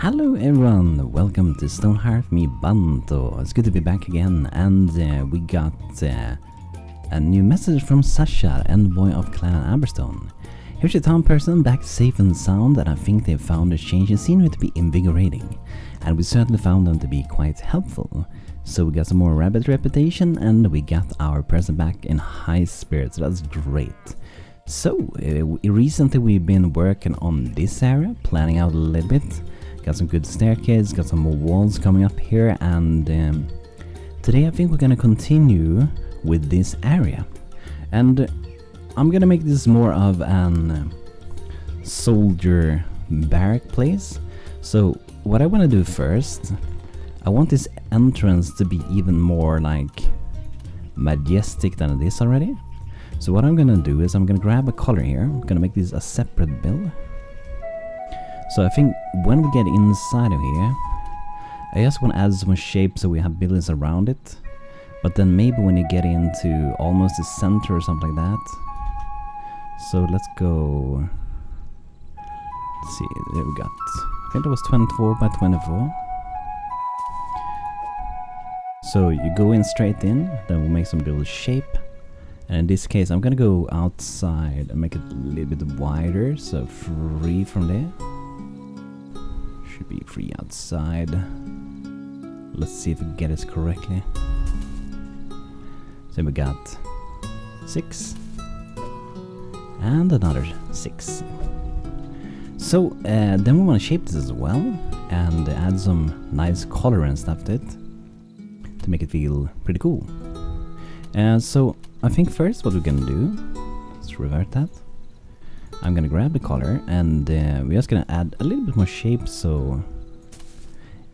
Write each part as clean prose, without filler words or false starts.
Hello everyone, welcome to Stonehearth, me BANTO. It's good to be back again, and we got a new message from Sasha, envoy of Clan Amberstone. Here's your town person back safe and sound, and I think they've found the change in scenery to be invigorating, and we certainly found them to be quite helpful. So we got some more rabbit reputation, and we got our person back in high spirits, so that's great. So, recently we've been working on this area, planning out a little bit. Got some good staircase, got some more walls coming up here, and today I think we're gonna continue with this area. And I'm gonna make this more of an soldier barrack place. So what I wanna do first, I want this entrance to be even more like majestic than it is already. So what I'm gonna do is I'm gonna grab a color here. I'm gonna make this a separate build. So I think when we get inside of here, I just want to add some shape so we have buildings around it. But then maybe when you get into almost the center or something like that. So let's go. Let's see, there we got. I think that was 24 by 24. So you go in straight in, then we'll make some little shape. And in this case, I'm gonna go outside and make it a little bit wider, so free from there. Should be free outside. Let's see if we get it correctly. So we got 6 and another 6. So then we want to shape this as well and add some nice color and stuff to it to make it feel pretty cool. So I think first what we're gonna do, let's revert that. I'm gonna grab the color and we're just gonna add a little bit more shape, so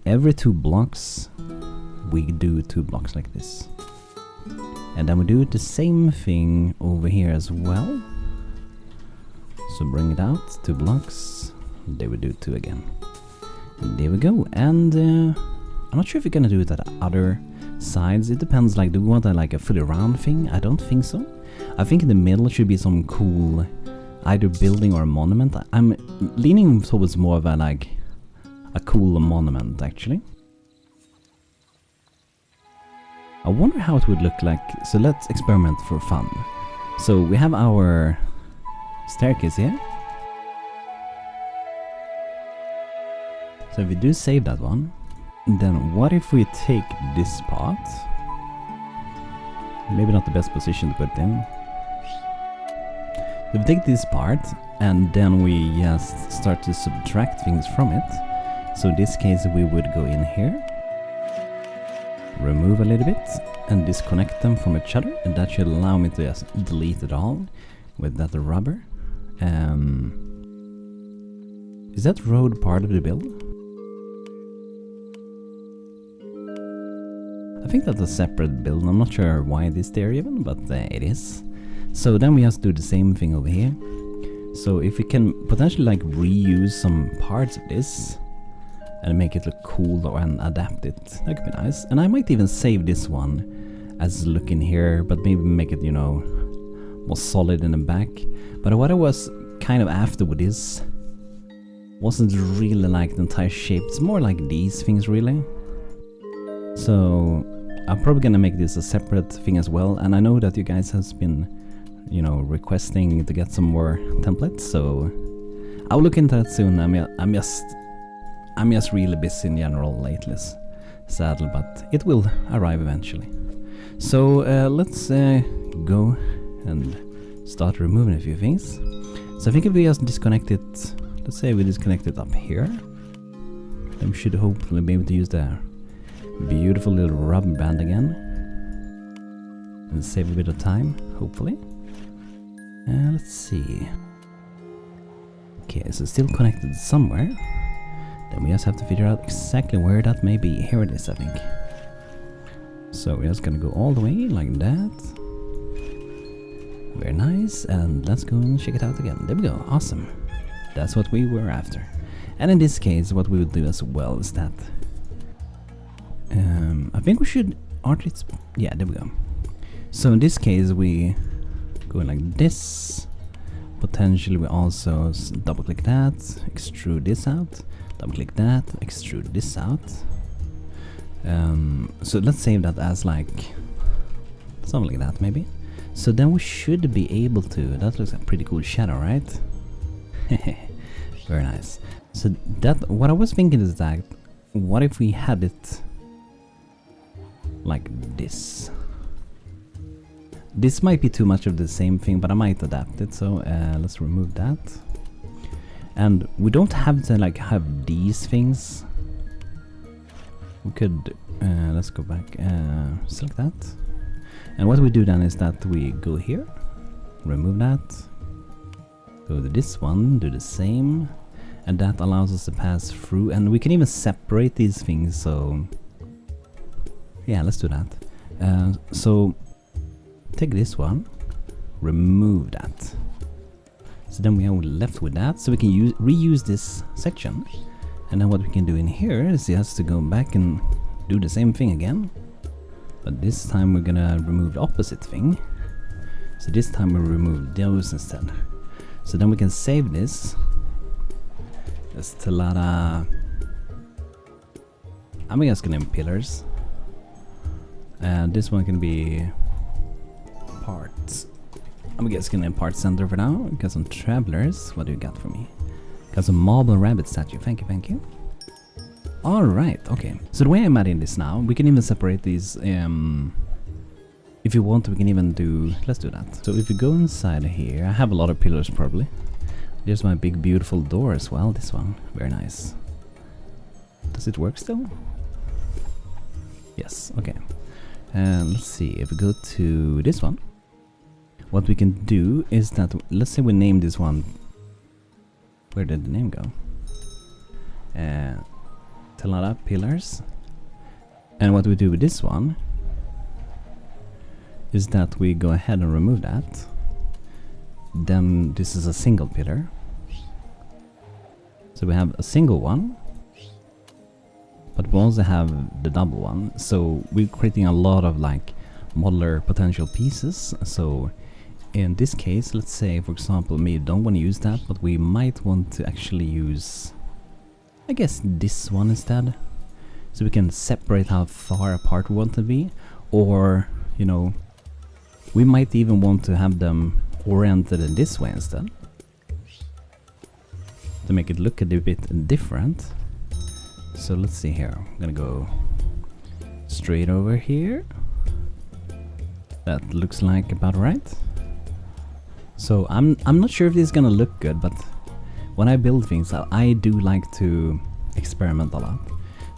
every 2 blocks we do 2 blocks like this. And then we do the same thing over here as well. So bring it out, 2 blocks, there we do 2 again. And there we go, and I'm not sure if we're gonna do it at other sides. It depends, like do we want a fully round thing? I don't think so. I think in the middle should be some cool either building or a monument. I'm leaning towards more of a cool monument actually. I wonder how it would look like, so let's experiment for fun. So we have our staircase here. So if we do save that one, then what if we take this part? Maybe not the best position to put it in. So we take this part and then we just start to subtract things from it. So in this case we would go in here, remove a little bit and disconnect them from each other, and that should allow me to just delete it all with that rubber. Is that road part of the build? I think that's a separate build. I'm not sure why it is there even, but it is. So then we just do the same thing over here. So if we can potentially reuse some parts of this and make it look cool and adapt it, that could be nice. And I might even save this one as look in here, but maybe make it, more solid in the back. But what I was kind of after with this wasn't really like the entire shape. It's more like these things really. So I'm probably gonna make this a separate thing as well, and I know that you guys has been, requesting to get some more templates, so I'll look into that soon. I'm just really busy in general lately, sadly, but it will arrive eventually. So let's go and start removing a few things. So I think if we just disconnect it, let's say we disconnect it up here, then we should hopefully be able to use the beautiful little rubber band again and save a bit of time, hopefully. Let's see. Okay, so it's still connected somewhere. Then we just have to figure out exactly where that may be. Here it is, I think. So we're just gonna go all the way like that. Very nice, and let's go and check it out again. There we go, awesome. That's what we were after. And in this case, what we would do as well is that I think we should yeah, there we go. So in this case we go in like this. Potentially we also double click that, extrude this out. Double click that, extrude this out. So let's save that as like something like that maybe. So then we should be able to, that looks like a pretty cool shadow, right? Very nice. So that, what I was thinking is that, what if we had it like this? This might be too much of the same thing, but I might adapt it, so let's remove that. And we don't have to like have these things. We could, let's go back, select that. And what we do then is that we go here, remove that, go to this one, do the same, and that allows us to pass through, and we can even separate these things, so yeah, let's do that. So take this one, remove that. So then we are left with that, so we can reuse this section. And then what we can do in here is just to go back and do the same thing again. But this time we're gonna remove the opposite thing. So this time we remove those instead. So then we can save this. As Telada. I'm just gonna name pillars. And this one can be parts. I'm just gonna name part center for now. We got some travelers. What do you got for me? Got some marble rabbit statue. Thank you, thank you. Alright, okay. So the way I'm adding this now, we can even separate these. If you want, we can even do... Let's do that. So if you go inside here, I have a lot of pillars probably. There's my big beautiful door as well. This one, very nice. Does it work still? Yes, okay. And let's see, if we go to this one. What we can do is that, let's say we name this one... Where did the name go? Telada pillars. And what we do with this one is that we go ahead and remove that. Then this is a single pillar. So we have a single one, but we also have the double one. So we're creating a lot of like modular potential pieces. So in this case, let's say for example, we don't want to use that, but we might want to actually use, I guess, this one instead. So we can separate how far apart we want to be, or, you know, we might even want to have them oriented in this way instead, to make it look a bit different. So let's see here, I'm gonna go straight over here. That looks like about right. So I'm not sure if this is gonna look good, but when I build things, I do like to experiment a lot.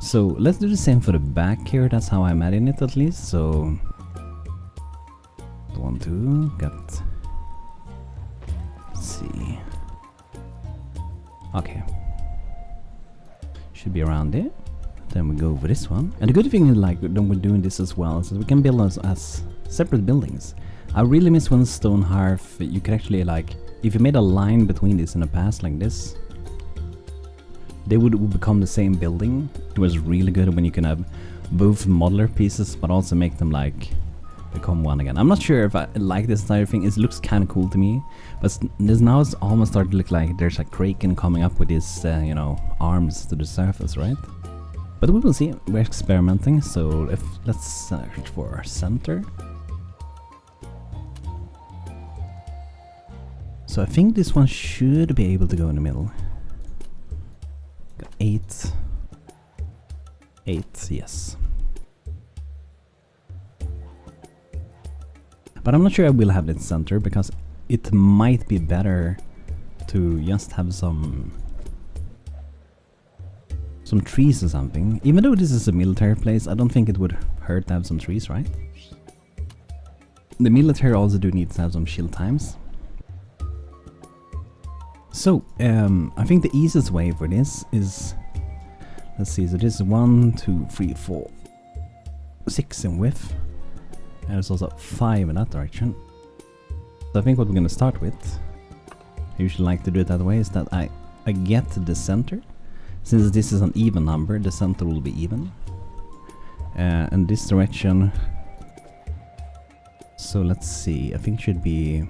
So let's do the same for the back here. That's how I'm adding it, at least. So 1, 2, got. Let's see. Okay. Should be around there. Then we go over this one. And the good thing is, like, when we're doing this as well, is that we can build us as separate buildings. I really miss when Stonehearth, you could actually, like, if you made a line between this in the past, like this, they would become the same building. It was really good when you can have both modular pieces, but also make them, like, become one again. I'm not sure if I like this entire thing. It looks kind of cool to me, but this now it's almost starting to look like there's a kraken coming up with his, you know, arms to the surface, right? But we will see. We're experimenting, so let's search for center. So I think this one should be able to go in the middle. Got 8. 8, yes. But I'm not sure I will have it center, because it might be better to just have some trees or something. Even though this is a military place, I don't think it would hurt to have some trees, right? The military also do need to have some shield times. So, I think the easiest way for this is, let's see, so this is 1, 2, 3, 4, 6 in width. And there's also 5 in that direction. So I think what we're gonna start with, I usually like to do it that way, is that I get the center. Since this is an even number, the center will be even. And this direction, so let's see, I think it should be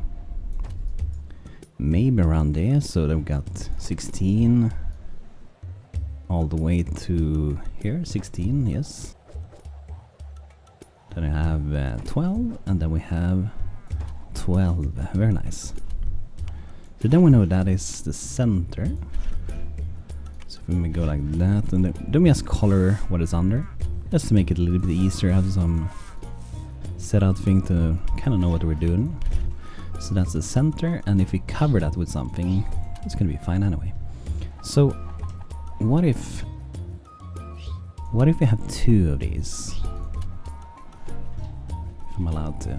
maybe around there. So they've got 16, all the way to here, 16, yes. Then we have 12, and then we have 12. Very nice. So then we know that is the center. So if we go like that, and then we just color what is under, just to make it a little bit easier. Have some set out thing to kind of know what we're doing. So that's the center, and if we cover that with something, it's gonna be fine anyway. So what if we have 2 of these? If I'm allowed to.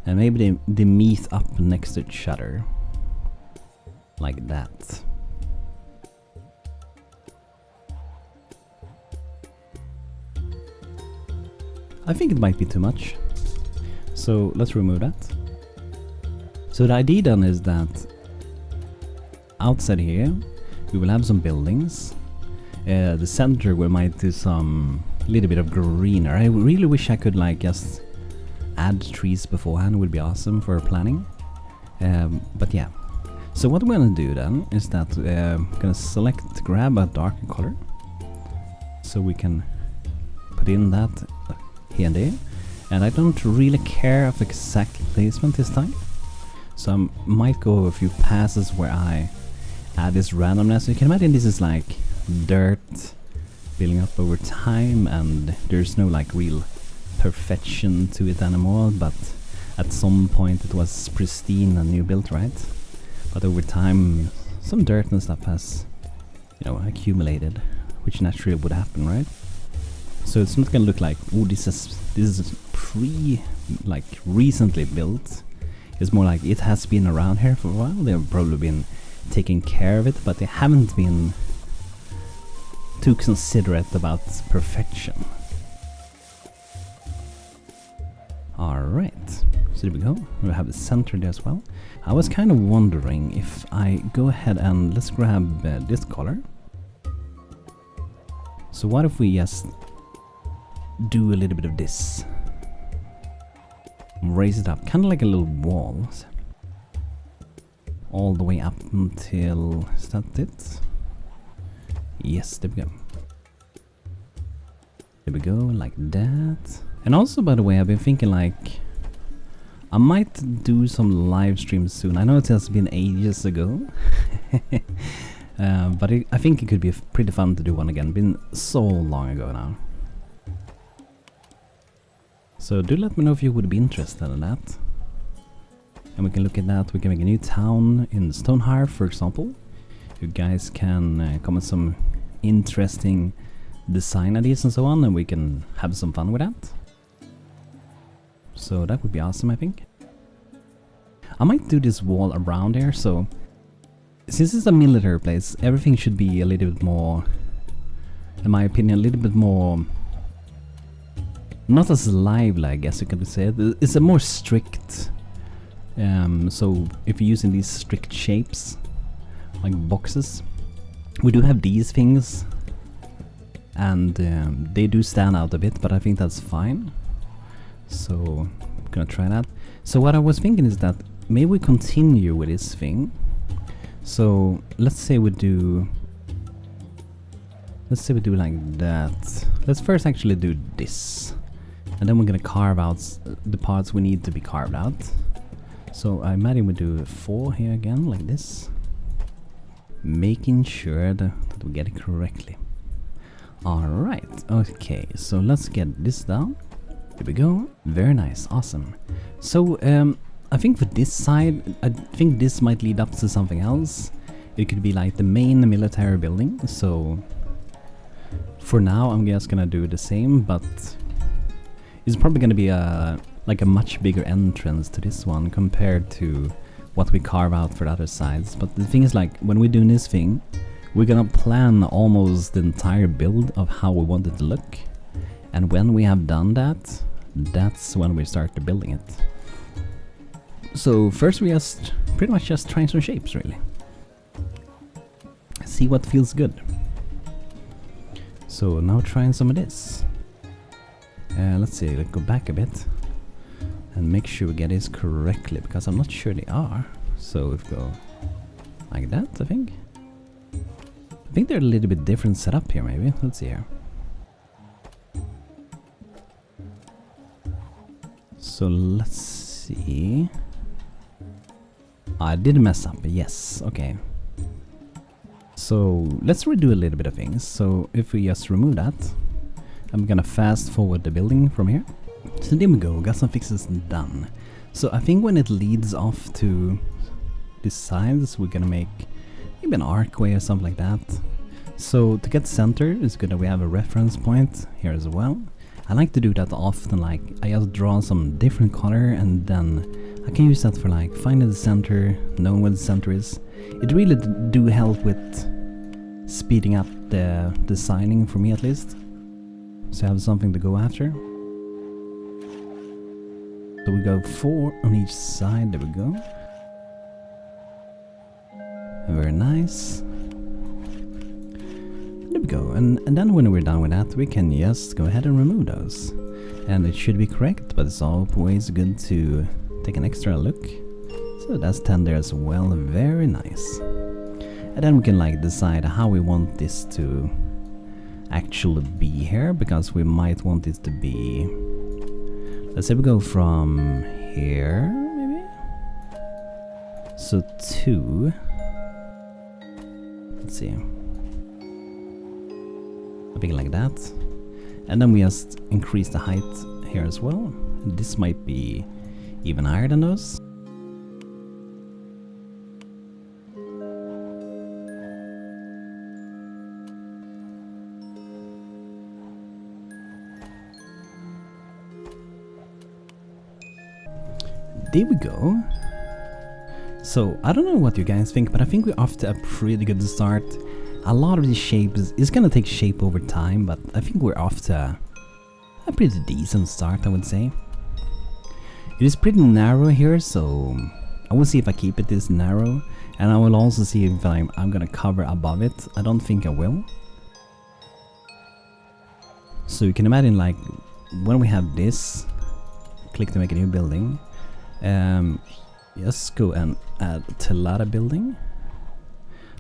And maybe they meet up next to each other. Like that. I think it might be too much. So let's remove that. So the idea then is that outside here we will have some buildings. The center we might do some little bit of greener. I really wish I could like just add trees beforehand. It would be awesome for planning. But yeah. So what we're gonna do then is that I'm gonna grab a darker color. So we can put in that here and there. And I don't really care of exact placement this time. So I might go a few passes where I add this randomness. You can imagine this is like dirt building up over time, and there's no like real perfection to it anymore, but at some point it was pristine and new built, right? But over time some dirt and stuff has, you know, accumulated, which naturally would happen, right? So it's not gonna look like, oh, this is like recently built. It's more like it has been around here for a while. They've probably been taking care of it, but they haven't been too considerate about perfection. Alright, so there we go. We have the center there as well. I was kind of wondering if I go ahead and let's grab this color. So what if we just do a little bit of this? Raise it up, kind of like a little wall. All the way up until, is that it? Yes, there we go. There we go, like that. And also, by the way, I've been thinking like I might do some live streams soon. I know it has been ages ago. But I think it could be pretty fun to do one again. Been so long ago now. So do let me know if you would be interested in that. And we can look at that. We can make a new town in Stonehearth, for example. You guys can comment some interesting design ideas and so on, and we can have some fun with that. So that would be awesome, I think. I might do this wall around here, so since it's a military place, everything should be a little bit more, in my opinion, a little bit more, not as lively, I guess you could say. It's a more strict, so if you're using these strict shapes, like boxes, we do have these things, and they do stand out a bit, but I think that's fine. So I'm gonna try that. So what I was thinking is that maybe we continue with this thing. So let's say we do like that. Let's first actually do this, and then we're gonna carve out the parts we need to be carved out. So I imagine we do 4 here again, like this, making sure that we get it correctly. Alright, okay, so let's get this down. Here we go. Very nice, awesome. So I think for this side, I think this might lead up to something else. It could be like the main military building. So for now I'm just gonna do the same, but it's probably gonna be like a much bigger entrance to this one compared to what we carve out for the other sides. But the thing is, like, when we're doing this thing, we're gonna plan almost the entire build of how we want it to look. And when we have done that, that's when we start the building it. So first we just pretty much just trying some shapes, really. See what feels good. So now trying some of this. Let's see, let's go back a bit and make sure we get this correctly, because I'm not sure they are. So if we go like that, I think think they're a little bit different setup here, maybe. Let's see here. So let's see. I did mess up, yes, okay. So let's redo a little bit of things. So if we just remove that, I'm gonna fast forward the building from here. So there we go, got some fixes done. So I think when it leads off to the sides, we're gonna make maybe an archway or something like that. So to get center, it's good that we have a reference point here as well. I like to do that often, like I just draw some different color and then I can use that for like finding the center, knowing where the center is. It really do help with speeding up the designing for me at least. So I have something to go after. So we go 4 on each side, there we go. Very nice. There we go, and then when we're done with that, we can just go ahead and remove those. And it should be correct, but it's always good to take an extra look. So that's 10 there as well, very nice. And then we can like decide how we want this to actually be here, because we might want this to be, let's say we go from here, maybe? So 2, let's see, something like that. And then we just increase the height here as well. And this might be even higher than those. There we go. So I don't know what you guys think, but I think we're off to a pretty good start. A lot of these shapes is gonna take shape over time, but I think we're off to a pretty decent start, I would say. It is pretty narrow here, so I will see if I keep it this narrow, and I will also see if I'm gonna cover above it. I don't think I will. So you can imagine, like, when we have this, click to make a new building. Just go and add Telada building.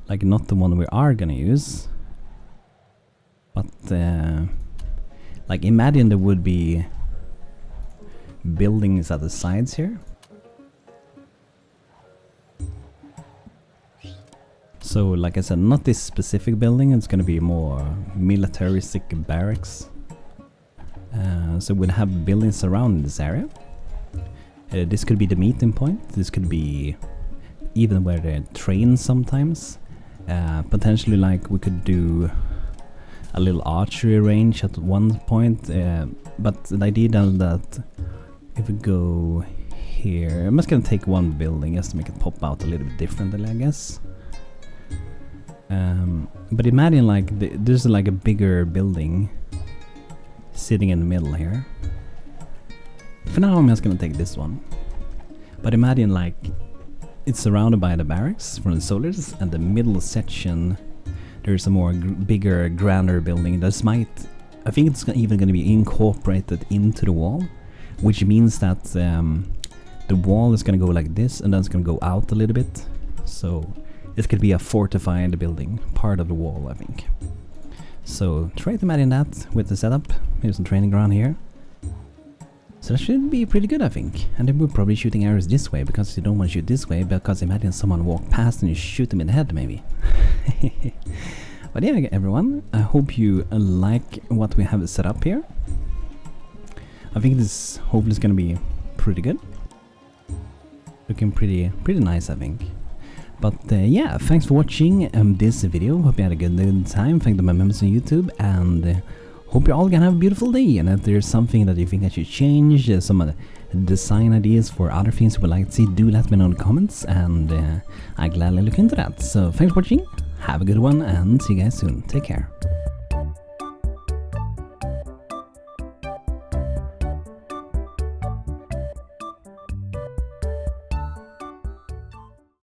Like, not the one we are gonna use, but like imagine there would be buildings at the sides here. So like I said, not this specific building, it's gonna be more militaristic barracks. So we'll have buildings around this area. This could be the meeting point, this could be even where they train sometimes. Potentially, like, we could do a little archery range at one point, but the idea then that if we go here, I'm just gonna take one building just to make it pop out a little bit differently, I guess. But imagine, like, there's like a bigger building sitting in the middle here. For now I'm just gonna take this one, but imagine, like, it's surrounded by the barracks from the soldiers, and the middle section there's a more bigger, grander building that might, I think it's even going to be incorporated into the wall, which means that the wall is going to go like this, and then it's going to go out a little bit. So this could be a fortified building, part of the wall, I think. So try to imagine that with the setup. Here's some training ground here. So that should be pretty good, I think. And then we're probably shooting arrows this way, because you don't want to shoot this way, because imagine someone walk past and you shoot them in the head, maybe. But yeah, everyone, I hope you like what we have set up here. I think this hopefully is going to be pretty good. Looking pretty nice, I think. But yeah, thanks for watching this video. Hope you had a good time. Thank my members on YouTube, and hope you all gonna have a beautiful day. And if there's something that you think I should change, some design ideas for other things you would like to see, do let me know in the comments, and I gladly look into that. So thanks for watching, have a good one, and see you guys soon. Take care.